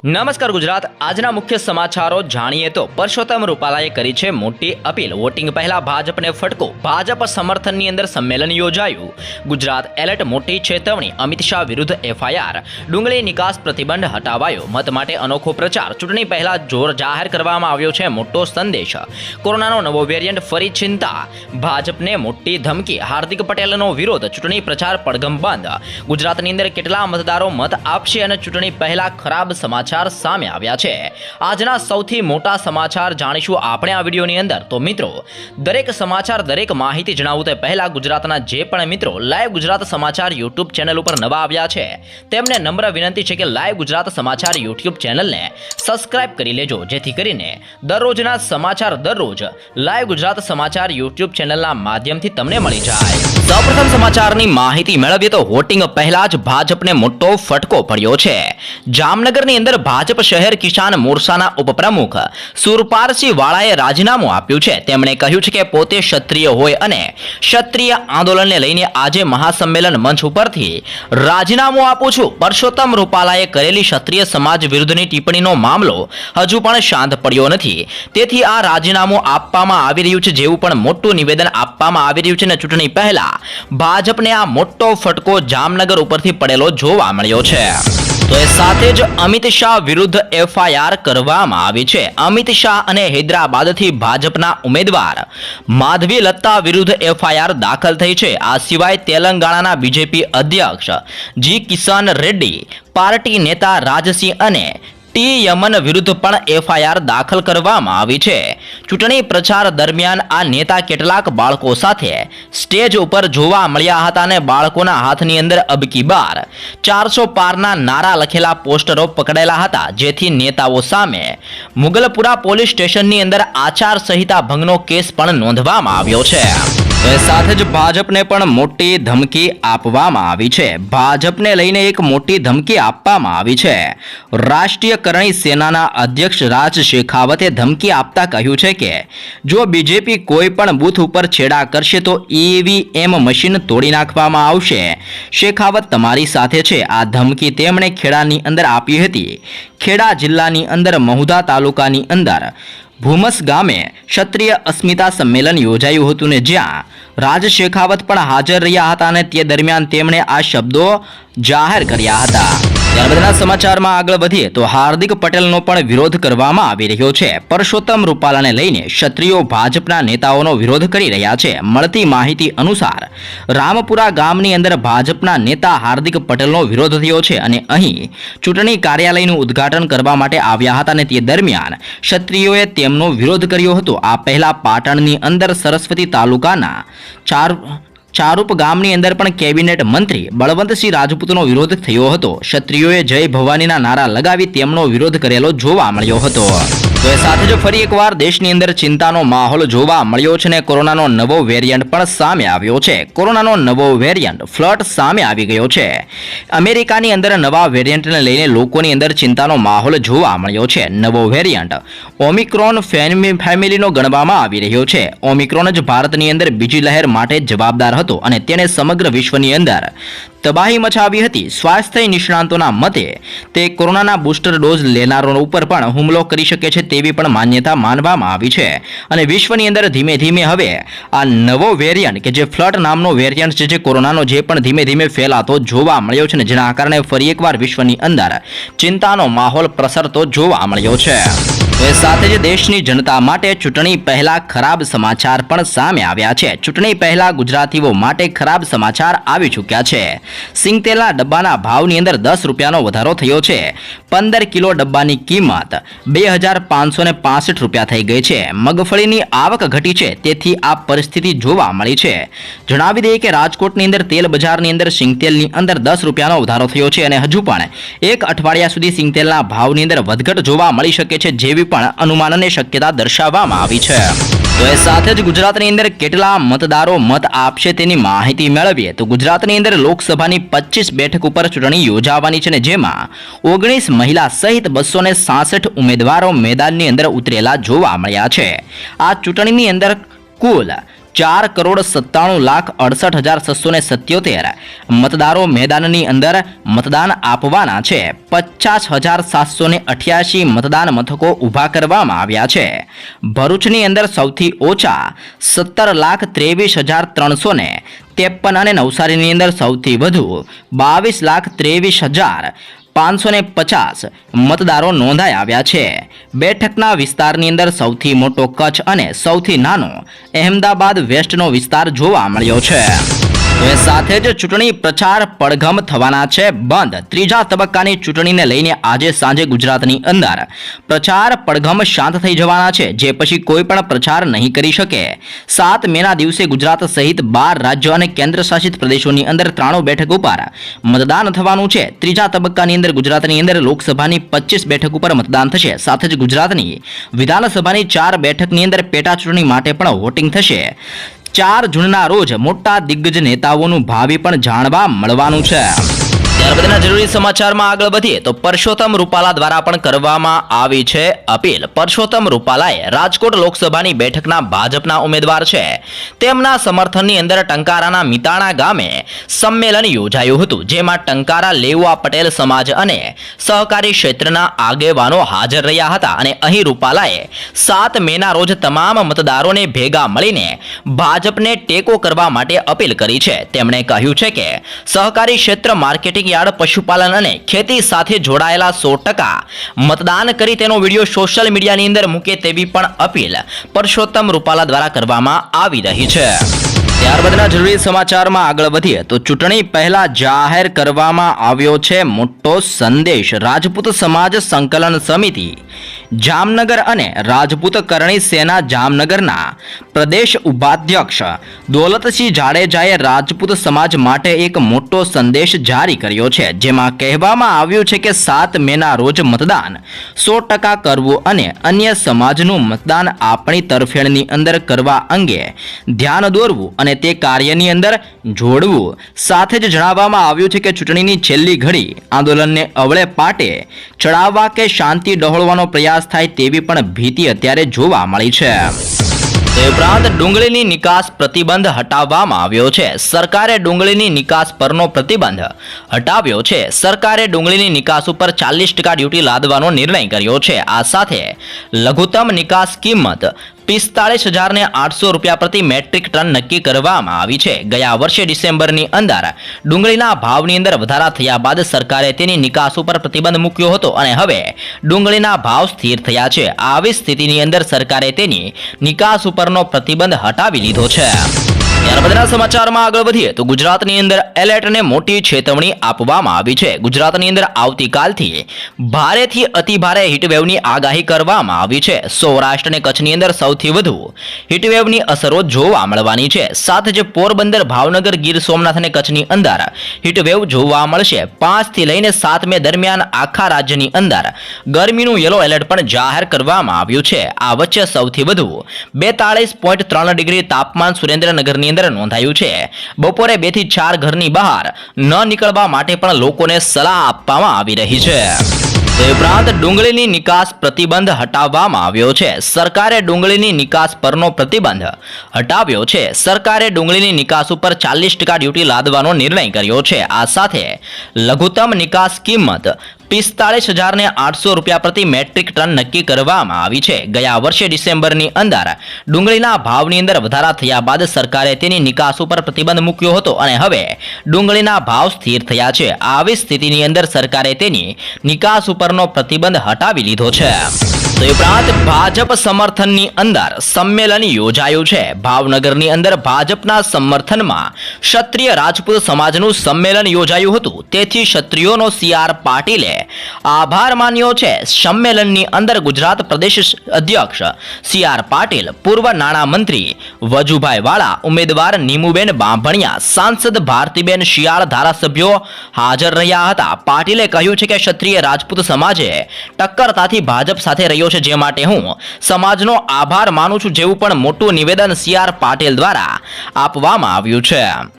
નમસ્કાર ગુજરાત, આજના મુખ્ય સમાચારો જાણીએ તો પરસોત્તમ રૂપાલાએ કરી છે મોટી અપીલ. વોટિંગ પહેલા ભાજપને ફટકો, ભાજપ સમર્થનની અંદર સંમેલન યોજાયું. ગુજરાત એલર્ટ, મોટી ચેતવણી, અમિત શાહ વિરુદ્ધ એફઆઈઆર, ડુંગળી નિકાસ પ્રતિબંધ હટાવાયો, મત માટે અનોખો પ્રચાર, ચૂંટણી પહેલા જોર જાહેર કરવામાં આવ્યો છે મોટો સંદેશ. કોરોનાનો નવો વેરિયન્ટ, ફરી ચિંતા, ભાજપને મોટી ધમકી, હાર્દિક પટેલનો વિરોધ, ચૂંટણી પ્રચાર પડઘમ બંધ. ગુજરાતની અંદર કેટલા મતદારો મત આપશે અને ચૂંટણી પહેલા ખરાબ સમાચાર સામે આવ્યા છે. આજના સૌથી મોટા સમાચાર જાણીશું આપણે આ વિડીયોની અંદર. તો મિત્રો, દરેક સમાચાર, દરેક માહિતી જણાવું તે પહેલા ગુજરાતના જે પણ મિત્રો લાઈવ ગુજરાત સમાચાર યુટ્યુબ ચેનલ ઉપર નવા આવ્યા છે તેમને નમ્ર વિનંતી છે કે લાઈવ ગુજરાત સમાચાર યુટ્યુબ ચેનલને સબસ્ક્રાઇબ કરી લેજો, જેથી કરીને દરરોજના સમાચાર દરરોજ લાઈવ ગુજરાત સમાચાર યુટ્યુબ ચેનલના માધ્યમથી તમને મળી જાય. સૌપ્રથમ સમાચારની માહિતી મેળવીએ તો વોટિંગ પહેલા જ ભાજપને મોટો ફટકો પડ્યો છે. જામનગરની અંદર ભાજપ શહેર કિસાન મોરચાના ઉપપ્રમુખ સુરપારસિંહ વાળાએ રાજીનામું આપ્યું છે. તેમણે કહ્યું છે કે પોતે ક્ષત્રિય હોય અને ક્ષત્રિય આંદોલનને લઈને આજે મહાસંમેલન મંચ ઉપરથી રાજીનામું આપું છું. પરસોત્તમ રૂપાલાએ કરેલી ક્ષત્રિય સમાજ વિરુદ્ધની ટિપ્પણીનો મામલો હજુ પણ શાંત પડ્યો નથી. તેથી આ રાજીનામું આપવામાં આવી રહ્યું છે, જેવું પણ મોટું નિવેદન આપવામાં આવી રહ્યું છે અને ચૂંટણી પહેલા ભાજપને આ મોટો ફટકો જામનગર ઉપરથી પડેલો જોવા મળ્યો છે. તો એ સાથે જ અમિત શાહ વિરુદ્ધ એફઆઈઆર કરવામાં આવી છે. અમિત શાહ અને હૈદરાબાદથી ભાજપના ઉમેદવાર માધવી લત્તા વિરુદ્ધ એફઆઈઆર દાખલ થઈ છે. આ સિવાય તેલંગાણાના બીજેપી અધ્યક્ષ જી કિશન રેડ્ડી, પાર્ટી નેતા રાજસિંહ અને ટી યમન વિરુદ્ધ પણ એફઆઈઆર દાખલ કરવામાં આવી છે. ચૂંટણી પ્રચાર દરમિયાન આ નેતા કેટલાક બાળકો સાથે સ્ટેજ ઉપર જોવા મળ્યા હતા અને બાળકોના હાથની અંદર અબકી બાર 400 પારના નારા લખેલા પોસ્ટરો પકડેલા હતા, જેથી નેતાઓ સામે મુગલપુરા પોલીસ સ્ટેશનની અંદર આચાર સંહિતા ભંગનો કેસ પણ નોંધવામાં આવ્યો છે. સાથે જ ભાજપને પણ મોટી ધમકી આપવામાં આવી છે. ભાજપને લઈને એક મોટી ધમકી આપવામાં આવી છે. રાષ્ટ્રીય કરણી સેનાના અધ્યક્ષ રાજ શેખાવતે ધમકી આપતા કહ્યું છે કે જો બીજેપી કોઈ પણ બૂથ ઉપર છેડા કરશે તો ઈવીએમ મશીન તોડી નાખવામાં આવશે. શેખાવત તમારી સાથે છે. આ ધમકી તેમણે ખેડાની અંદર આપી હતી. ખેડા જિલ્લાની અંદર મહુધા તાલુકાની અંદર ભૂમસ ગામે ક્ષત્રિય અસ્મિતા સંમેલન યોજાયું હતું ને જ્યાં રાજ શેખાવત પણ હાજર રહ્યા હતા અને તે દરમિયાન તેમણે આ શબ્દો જાહેર કર્યા હતા. ત્યારબાદના સમાચારમાં આગળ વધીએ તો હાર્દિક પટેલનો પણ વિરોધ કરવામાં આવી રહ્યો છે. પરસોત્તમ રૂપાલાને લઈને ક્ષત્રિયો ભાજપના નેતાઓનો વિરોધ કરી રહ્યા છે. મળતી માહિતી અનુસાર રામપુરા ગામની અંદર ભાજપના નેતા હાર્દિક પટેલનો વિરોધ થયો છે અને અહીં ચૂંટણી કાર્યાલયનું ઉદ્ઘાટન કરવા માટે આવ્યા હતા અને તે દરમિયાન ક્ષત્રિયોએ તેમનો વિરોધ કર્યો હતો. આ પહેલા પાટણની અંદર સરસ્વતી તાલુકાના ચારુપ ગામની અંદર પણ કેબિનેટ મંત્રી બળવંતસિંહ રાજપૂતનો વિરોધ થયો હતો. ક્ષત્રિયોએ જય ભવાનીના નારા લગાવી તેમનો વિરોધ કરેલો જોવા મળ્યો હતો. તો એ સાથે જ ફરી એકવાર દેશની અંદર ચિંતાનો માહોલ જોવા મળ્યો છે અને કોરોનાનો નવો વેરિયન્ટ પણ સામે આવ્યો છે. કોરોનાનો નવો વેરિયન્ટ ફ્લટ સામે આવી ગયો છે. અમેરિકાની અંદર નવા વેરિયન્ટને લઈને લોકોની અંદર ચિંતાનો માહોલ જોવા મળ્યો છે. નવો વેરિયન્ટ ઓમિક્રોન ફેમિલીનો ગણવામાં આવી રહ્યો છે. ઓમિક્રોન જ ભારતની અંદર બીજી લહેર માટે જવાબદાર હતો અને તેણે સમગ્ર વિશ્વની અંદર તબાહી મચાવી હતી. સ્વાસ્થ્ય નિષ્ણાંતોના મતે તે કોરોનાના બૂસ્ટર ડોઝ લેનારો ઉપર પણ હુમલો કરી શકે છે તેવી પણ માન્યતા માનવામાં આવી છે અને વિશ્વની અંદર ધીમે ધીમે હવે આ નવો વેરિયન્ટ કે જે ફ્લટ નામનો વેરિયન્ટ છે, જે કોરોનાનો જે પણ ધીમે ધીમે ફેલાતો જોવા મળ્યો છે ને જેના કારણે ફરી એકવાર વિશ્વની અંદર ચિંતાનો માહોલ પ્રસરતો જોવા મળ્યો છે. એ સાથે જ દેશની જનતા માટે ચૂંટણી પહેલા ખરાબ સમાચાર પણ સામે આવ્યા છે. ચૂંટણી પહેલા ગુજરાતીઓ માટે ખરાબ સમાચાર આવી ચૂક્યા છે. સિંગતેલના ડબ્બાના ભાવની અંદર 10 રૂપિયાનો વધારો થયો છે. 15 કિલો ડબ્બાની કિંમત 2565 રૂપિયા થઈ ગઈ છે. મગફળીની આવક ઘટી છે, તેથી આ પરિસ્થિતિ જોવા મળી છે. જણાવી દઈએ કે રાજકોટની અંદર તેલ બજારની અંદર સિંગતેલની અંદર 10 રૂપિયાનો વધારો થયો છે અને હજુ પણ એક અઠવાડિયા સુધી સિંગતેલના ભાવની અંદર વધઘટ જોવા મળી શકે છે, જેવી પણ અનુમાનની શક્યતા દર્શાવવામાં આવી છે. તો એ સાથે જ ગુજરાતની અંદર કેટલા મતદારો મત આપશે તેની માહિતી મેળવીએ તો ગુજરાતની અંદર લોકસભાની 25 બેઠક ઉપર ચૂંટણી યોજાવાની છે અને જેમાં 19 મહિલા સહિત 266 ઉમેદવારો મેદાનની અંદર ઉતરેલા જોવા મળ્યા છે. આ ચૂંટણીની અંદર કુલ 4,97,68,677 મતદારો મેદાનની અંદર મતદાન આપવાના છે. 50,788 મતદાન મથકો ઊભા કરવામાં આવ્યા છે. ભરૂચની અંદર સૌથી ઓછા 17,23,353 અને નવસારીની અંદર સૌથી વધુ 22,23,550 મતદારો નોંધાઈ આવ્યા છે. બેઠકના વિસ્તારની અંદર સૌથી મોટો કચ્છ અને સૌથી નાનો અહેમદાબાદ વેસ્ટનો વિસ્તાર જોવા મળ્યો છે. એ સાથે જ ચૂંટણી પ્રચાર પડઘમ થવાના છે બંધ. ત્રીજા તબક્કાની ચૂંટણીને લઈને આજે સાંજે ગુજરાતની અંદર પ્રચાર પડઘમ શાંત થઈ જવાના છે, જે પછી કોઈ પણ પ્રચાર નહીં કરી શકે. 7 મેના દિવસે ગુજરાત સહિત 12 રાજ્યો અને કેન્દ્ર શાસિત પ્રદેશોની અંદર 93 બેઠક ઉપર મતદાન થવાનું છે. ત્રીજા તબક્કાની અંદર ગુજરાતની અંદર લોકસભાની 25 બેઠક ઉપર મતદાન થશે. સાથે જ ગુજરાતની વિધાનસભાની 4 બેઠકની અંદર પેટા ચૂંટણી માટે પણ વોટિંગ થશે. 4 જૂનના રોજ મોટા દિગ્ગજ નેતાઓનું ભાવિ પણ જાણવા મળવાનું છે. ત્યારબાદના જરૂરી સમાચારમાં આગળ વધીએ તો પરસોત્તમ રૂપાલા દ્વારા પણ કરવામાં આવી છે અપીલ. પરસોત્તમ રૂપાલાએ રાજકોટ લોકસભાની બેઠકના ભાજપના ઉમેદવાર છે તેમના સમર્થનની અંદર ટંકારાના મિતાણા ગામે સંમેલન યોજાયું હતું, જેમાં ટંકારા લેઉવા પટેલ સમાજ અને સહકારી ક્ષેત્રના આગેવાનો હાજર રહ્યા હતા. અને અહીં રૂપાલાએ 7 મેના રોજ તમામ મતદારોને ભેગા મળીને ભાજપને ટેકો કરવા માટે અપીલ કરી છે. તેમણે કહ્યું છે કે સહકારી ક્ષેત્ર, માર્કેટિંગ યાર્ડ, પશુપાલન અને ખેતી સાથે જોડાયેલા 100% મતદાન કરી તેનો વિડીયો સોશિયલ મીડિયાની અંદર મૂકે તેવી પણ અપીલ પરસોત્તમ રૂપાલા દ્વારા કરવામાં આવી રહી છે. ત્યારબાદના જરૂરી સમાચારમાં આગળ વધીએ તો ચૂંટણી પહેલા જાહેર કરવામાં આવ્યો છે મોટો સંદેશ. રાજપૂત સમાજ સંકલન સમિતિ જામનગર અને રાજપૂત કરણી સેના જામનગરના પ્રદેશ ઉપાધ્યક્ષ દોલતસિંહ જાડેજાએ રાજપૂત સમાજ માટે એક મોટો સંદેશ જારી કર્યો છે, જેમાં કહેવામાં આવ્યું છે કે 7 મેના રોજ મતદાન 100% કરવું અને અન્ય સમાજનું મતદાન આપણી તરફેણની અંદર કરવા અંગે ધ્યાન દોરવું અને તે કાર્યની અંદર જોડવું. સાથે જ જણાવવામાં આવ્યું છે કે ચૂંટણીની છેલ્લી ઘડી આંદોલનને અવળે પાટે ચડાવવા કે શાંતિ ડહોળવાનો પ્રયાસ થાય તેવી પણ ભીતિ અત્યારે જોવા મળી છે. તે ઉપરાંત ડુંગળીની નિકાસ પ્રતિબંધ હટાવવામાં આવ્યો છે. સરકારે ડુંગળીની નિકાસ પરનો પ્રતિબંધ હટાવ્યો છે. સરકારે ડુંગળીની નિકાસ ઉપર 40% ડ્યુટી લાદવાનો નિર્ણય કર્યો છે. આ સાથે લઘુત્તમ નિકાસ કિંમત 45,800 રૂપિયા પ્રતિ મેટ્રિક ટન નક્કી કરવામાં આવી છે. ગયા વર્ષે ડિસેમ્બરની અંદર ડુંગળીના ભાવની અંદર વધારા થયા બાદ સરકારે તેની નિકાસ ઉપર પ્રતિબંધ મૂક્યો હતો અને હવે ડુંગળીના ભાવ સ્થિર થયા છે. આવી સ્થિતિની અંદર સરકારે તેની નિકાસ ઉપરનો પ્રતિબંધ હટાવી લીધો છે. ત્યારબાદના સમાચારમાં આગળ વધીએ તો ગુજરાતની અંદર એલર્ટને મોટી ચેતવણી આપવામાં આવી છે. ગુજરાતની અંદર આવતીકાલથી ભારેથી અતિભારે હીટવેવની આગાહી કરવામાં આવી છે. સૌરાષ્ટ્ર અને કચ્છની અંદર સૌથી વધુ હીટવેવની અસરો જોવા મળવાની છે. સાથે જ પોરબંદર, ભાવનગર, ગીર સોમનાથ અને કચ્છની અંદર હીટવેવ જોવા મળશે. 5 થી લઈને 7 મે દરમિયાન આખા રાજ્યની અંદર ગરમીનું યલો એલર્ટ પણ જાહેર કરવામાં આવ્યું છે. આ વચ્ચે સૌથી વધુ 42.3 ડિગ્રી તાપમાન સુરેન્દ્રનગરની અંદર નોંધાયું છે. બપોરે 2 થી 4 ઘરની બહાર ન નીકળવા માટે પણ લોકોને સલાહ આપવામાં આવી રહી છે. તે ઉપરાંત ડુંગળીની નિકાસ પ્રતિબંધ હટાવવામાં આવ્યો છે. સરકારે ડુંગળીની નિકાસ પરનો પ્રતિબંધ હટાવ્યો છે. સરકારે ડુંગળીની નિકાસ ઉપર 40% ડ્યુટી લાદવાનો નિર્ણય કર્યો છે. આ સાથે લઘુત્તમ નિકાસ કિંમત 45,800 રૂપિયા પ્રતિ મેટ્રિક ટન નક્કી કરવામાં આવી છે. ગયા વર્ષે ડિસેમ્બરની અંદર ડુંગળીના ભાવની અંદર વધારા થયા બાદ સરકારે તેની નિકાસ ઉપર પ્રતિબંધ મૂક્યો હતો અને હવે ડુંગળીના ભાવ સ્થિર થયા છે. આવી સ્થિતિની અંદર સરકારે તેની નિકાસ ઉપરનો પ્રતિબંધ હટાવી લીધો છે. તો એ ઉપરાંત ભાજપ સમર્થનની અંદર સંમેલન યોજાયું છે. ભાવનગરની અંદર ભાજપના સમર્થનમાં ક્ષત્રિય રાજપૂત સમાજનું સંમેલન યોજાયું હતું. તેથી ક્ષત્રિયોનો CR પાટીલે આભાર માન્યો છે. સંમેલનની અંદર ગુજરાત પ્રદેશ અધ્યક્ષ CR પાટીલ, પૂર્વ નાણામંત્રી વજુભાઈ વાળા, ઉમેદવાર નીમુબેન બાંભણિયા, સાંસદ ભારતીબેન શિયાળ, ધારાસભ્યો હાજર રહ્યા હતા. પાટીલે કહ્યું છે કે ક્ષત્રિય રાજપૂત સમાજે ટક્કરતાથી ભાજપ સાથે રહ્યો છે, જે માટે હું સમાજનો આભાર માનું છું, જેવું પણ મોટું નિવેદન CR પાટીલ દ્વારા આપવામાં આવ્યું છે.